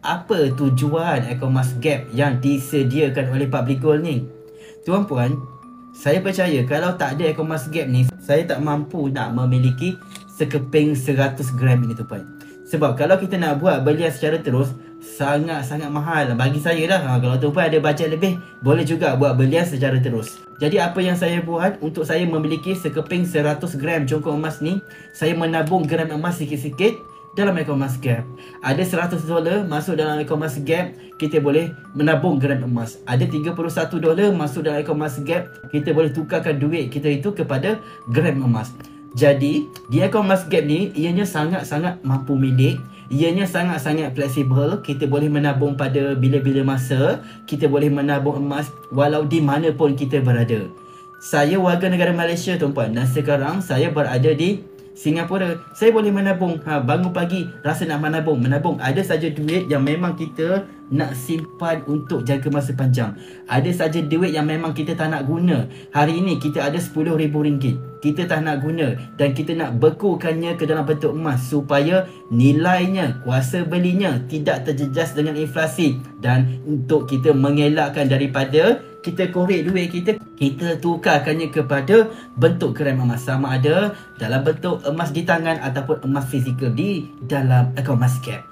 apa tujuan Ecomas Gap yang disediakan oleh Public Gold ni? Tuan-puan, saya percaya kalau tak ada Ecomas Gap ni, saya tak mampu nak memiliki sekeping 100 gram ini tuan-puan. Sebab kalau kita nak buat belian secara terus, sangat-sangat mahal bagi saya lah. Kalau tuan-puan ada bajet lebih, boleh juga buat belian secara terus. Jadi apa yang saya buat untuk saya memiliki sekeping 100 gram congkok emas ni, saya menabung gram emas sikit-sikit dalam Ecomas Gap. Ada $100 masuk dalam Ecomas Gap, kita boleh menabung gram emas. Ada $31 masuk dalam Ecomas Gap, kita boleh tukarkan duit kita itu kepada gram emas. Jadi, di Ecomas Gap ni, ianya sangat-sangat mampu milik. Ianya sangat-sangat fleksibel. Kita boleh menabung pada bila-bila masa. Kita boleh menabung emas walau di mana pun kita berada. Saya warga negara Malaysia tuan-puan, dan sekarang saya berada di Singapura. Saya boleh menabung. Bangun pagi rasa nak menabung. Ada saja duit yang memang kita nak simpan untuk jangka masa panjang. Ada saja duit yang memang kita tak nak guna. Hari ini kita ada RM10,000. Kita tak nak guna dan kita nak bekukannya ke dalam bentuk emas supaya nilainya, kuasa belinya tidak terjejas dengan inflasi. Dan untuk kita mengelakkan daripada kita korek duit kita, kita tukarkannya kepada bentuk gram emas, sama ada dalam bentuk emas di tangan ataupun emas fizikal di dalam Ecomas Gap.